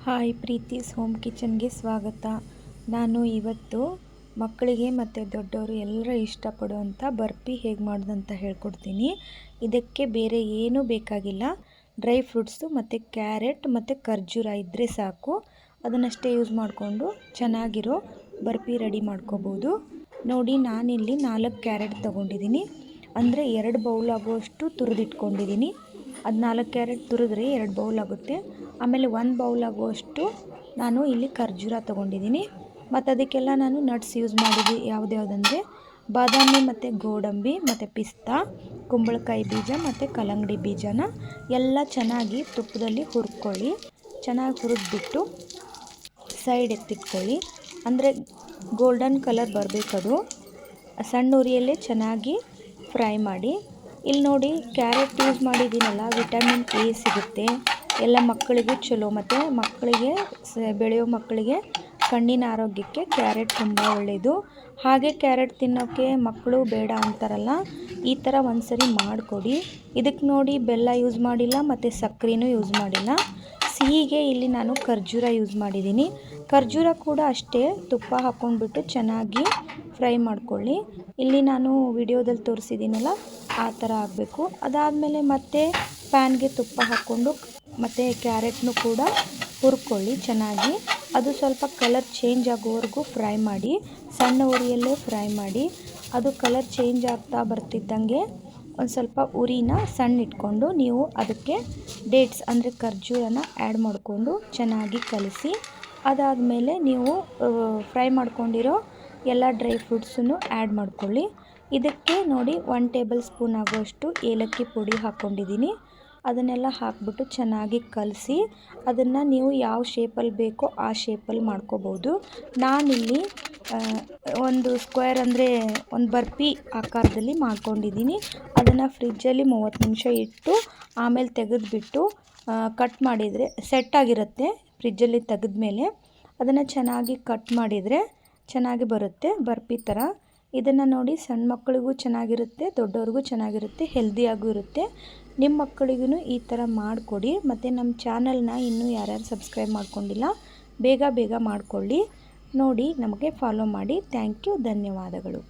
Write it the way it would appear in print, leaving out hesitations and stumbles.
Hi ಪ್ರೀತೀಸ್ home ಕಿಚನ್ಗೆ ಸ್ವಾಗತ. ನಾನು ಇವತ್ತು ಮಕ್ಕಳಿಗೆ ಮತ್ತು ದೊಡ್ಡವರು ಎಲ್ಲರೂ ಇಷ್ಟಪಡುವಂಥ ಬರ್ಫಿ ಹೇಗೆ ಮಾಡೋದಂತ ಹೇಳ್ಕೊಡ್ತೀನಿ. ಇದಕ್ಕೆ ಬೇರೆ ಏನೂ ಬೇಕಾಗಿಲ್ಲ. ಡ್ರೈ ಫ್ರೂಟ್ಸು ಮತ್ತು ಕ್ಯಾರೆಟ್ ಮತ್ತು ಖರ್ಜೂರ ಇದ್ದರೆ ಸಾಕು. ಅದನ್ನಷ್ಟೇ ಯೂಸ್ ಮಾಡಿಕೊಂಡು ಚೆನ್ನಾಗಿರೋ ಬರ್ಫಿ ರೆಡಿ ಮಾಡ್ಕೋಬೋದು. ನೋಡಿ, ನಾನಿಲ್ಲಿ 4 ಕ್ಯಾರೆಟ್ ತೊಗೊಂಡಿದ್ದೀನಿ. ಅಂದರೆ 2 ಬೌಲ್ ಆಗುವಷ್ಟು ತುರಿದಿಟ್ಕೊಂಡಿದ್ದೀನಿ. ಅದು 4 ಕ್ಯಾರೆಟ್ ತುರಿದ್ರೆ 2 ಬೌಲ್ ಆಗುತ್ತೆ. ಆಮೇಲೆ 1 ಬೌಲ್ ಆಗುವಷ್ಟು ನಾನು ಇಲ್ಲಿ ಖರ್ಜೂರ ತೊಗೊಂಡಿದ್ದೀನಿ. ಮತ್ತು ಅದಕ್ಕೆಲ್ಲ ನಾನು ನಟ್ಸ್ ಯೂಸ್ ಮಾಡಿದ್ವಿ. ಯಾವುದ್ಯಾವುದಂದರೆ ಬಾದಾಮಿ ಮತ್ತು ಗೋಡಂಬಿ ಮತ್ತು ಪಿಸ್ತಾ, ಕುಂಬಳಕಾಯಿ ಬೀಜ ಮತ್ತು ಕಲ್ಲಂಗಡಿ ಬೀಜನ ಎಲ್ಲ ಚೆನ್ನಾಗಿ ತುಪ್ಪದಲ್ಲಿ ಹುರ್ಕೊಳ್ಳಿ. ಚೆನ್ನಾಗಿ ಹುರಿದ್ಬಿಟ್ಟು ಸೈಡ್ ಎತ್ತಿಟ್ಕೊಳ್ಳಿ. ಅಂದರೆ ಗೋಲ್ಡನ್ ಕಲರ್ ಬರಬೇಕದು. ಸಣ್ಣ ಉರಿಯಲ್ಲೇ ಚೆನ್ನಾಗಿ ಫ್ರೈ ಮಾಡಿ. ಇಲ್ಲಿ ನೋಡಿ, ಕ್ಯಾರೆಟ್ ಯೂಸ್ ಮಾಡಿದ್ದೀನಲ್ಲ, ವಿಟಮಿನ್ ಎ ಸಿಗುತ್ತೆ. ಎಲ್ಲ ಮಕ್ಕಳಿಗೂ ಚಲೋ. ಮತ್ತು ಮಕ್ಕಳಿಗೆ ಬೆಳೆಯೋ ಮಕ್ಕಳಿಗೆ ಕಣ್ಣಿನ ಆರೋಗ್ಯಕ್ಕೆ ಕ್ಯಾರೆಟ್ ತುಂಬ ಒಳ್ಳೆಯದು. ಹಾಗೆ ಕ್ಯಾರೆಟ್ ತಿನ್ನೋಕ್ಕೆ ಮಕ್ಕಳು ಬೇಡ ಅಂತಾರಲ್ಲ, ಈ ಥರ ಒಂದ್ಸರಿ ಮಾಡಿಕೊಡಿ. ಇದಕ್ಕೆ ನೋಡಿ, ಬೆಲ್ಲ ಯೂಸ್ ಮಾಡಿಲ್ಲ ಮತ್ತು ಸಕ್ಕರೆನೂ ಯೂಸ್ ಮಾಡಿಲ್ಲ. ಸಿಹಿಗೆ ಇಲ್ಲಿ ನಾನು ಖರ್ಜೂರ ಯೂಸ್ ಮಾಡಿದ್ದೀನಿ. ಖರ್ಜೂರ ಕೂಡ ಅಷ್ಟೇ ತುಪ್ಪ ಹಾಕ್ಕೊಂಡ್ಬಿಟ್ಟು ಚೆನ್ನಾಗಿ ಫ್ರೈ ಮಾಡ್ಕೊಳ್ಳಿ. ಇಲ್ಲಿ ನಾನು ವಿಡಿಯೋದಲ್ಲಿ ತೋರಿಸಿದ್ದೀನಲ್ಲ, ಆ ಥರ ಆಗಬೇಕು. ಅದಾದಮೇಲೆ ಮತ್ತೆ ಪ್ಯಾನ್ಗೆ ತುಪ್ಪ ಹಾಕ್ಕೊಂಡು ಮತ್ತು ಕ್ಯಾರೆಟ್ನು ಕೂಡ ಹುರ್ಕೊಳ್ಳಿ ಚೆನ್ನಾಗಿ. ಅದು ಸ್ವಲ್ಪ ಕಲರ್ ಚೇಂಜ್ ಆಗೋವರೆಗೂ ಫ್ರೈ ಮಾಡಿ. ಸಣ್ಣ ಉರಿಯಲ್ಲೇ ಫ್ರೈ ಮಾಡಿ. ಅದು ಕಲರ್ ಚೇಂಜ್ ಆಗ್ತಾ ಬರ್ತಿದ್ದಂಗೆ ಒಂದು ಸ್ವಲ್ಪ ಉರಿನ ಸಣ್ಣ ಇಟ್ಕೊಂಡು ನೀವು ಅದಕ್ಕೆ ಡೇಟ್ಸ್ ಅಂದರೆ ಖರ್ಜೂರನ ಆ್ಯಡ್ ಮಾಡಿಕೊಂಡು ಚೆನ್ನಾಗಿ ಕಲಸಿ. ಅದಾದಮೇಲೆ ನೀವು ಫ್ರೈ ಮಾಡ್ಕೊಂಡಿರೋ ಎಲ್ಲ ಡ್ರೈ ಫ್ರೂಟ್ಸನ್ನು ಆ್ಯಡ್ ಮಾಡ್ಕೊಳ್ಳಿ. ಇದಕ್ಕೆ ನೋಡಿ 1 ಟೇಬಲ್ ಸ್ಪೂನ್ ಆಗುವಷ್ಟು ಏಲಕ್ಕಿ ಪುಡಿ ಹಾಕ್ಕೊಂಡಿದ್ದೀನಿ. ಅದನ್ನೆಲ್ಲ ಹಾಕ್ಬಿಟ್ಟು ಚೆನ್ನಾಗಿ ಕಲಸಿ. ಅದನ್ನು ನೀವು ಯಾವ ಶೇಪಲ್ಲಿ ಬೇಕೋ ಆ ಶೇಪಲ್ಲಿ ಮಾಡ್ಕೋಬೋದು. ನಾನಿಲ್ಲಿ ಒಂದು ಸ್ಕ್ವೇರ್ ಅಂದರೆ ಒಂದು ಬರ್ಫಿ ಆಕಾರದಲ್ಲಿ ಮಾಡ್ಕೊಂಡಿದ್ದೀನಿ. ಅದನ್ನು ಫ್ರಿಜ್ಜಲ್ಲಿ 30 ನಿಮಿಷ ಇಟ್ಟು ಆಮೇಲೆ ತೆಗೆದುಬಿಟ್ಟು ಕಟ್ ಮಾಡಿದರೆ ಸೆಟ್ ಆಗಿರುತ್ತೆ. ಫ್ರಿಜ್ಜಲ್ಲಿ ತೆಗೆದ್ಮೇಲೆ ಅದನ್ನು ಚೆನ್ನಾಗಿ ಕಟ್ ಮಾಡಿದರೆ ಚೆನ್ನಾಗಿ ಬರುತ್ತೆ ಬರ್ಫಿ ಥರ. ಇದನ್ನು ನೋಡಿ, ಸಣ್ಣ ಮಕ್ಕಳಿಗೂ ಚೆನ್ನಾಗಿರುತ್ತೆ, ದೊಡ್ಡವ್ರಿಗೂ ಚೆನ್ನಾಗಿರುತ್ತೆ, ಹೆಲ್ದಿಯಾಗೂ ಇರುತ್ತೆ. ನಿಮ್ಮ ಮಕ್ಕಳಿಗೂ ಈ ಥರ ಮಾಡಿಕೊಡಿ. ಮತ್ತು ನಮ್ಮ ಚಾನಲ್ನ ಇನ್ನೂ ಯಾರ್ಯಾರು ಸಬ್ಸ್ಕ್ರೈಬ್ ಮಾಡ್ಕೊಂಡಿಲ್ಲ, ಬೇಗ ಬೇಗ ಮಾಡಿಕೊಳ್ಳಿ. ನೋಡಿ, ನಮಗೆ ಫಾಲೋ ಮಾಡಿ. ಥ್ಯಾಂಕ್ ಯು, ಧನ್ಯವಾದಗಳು.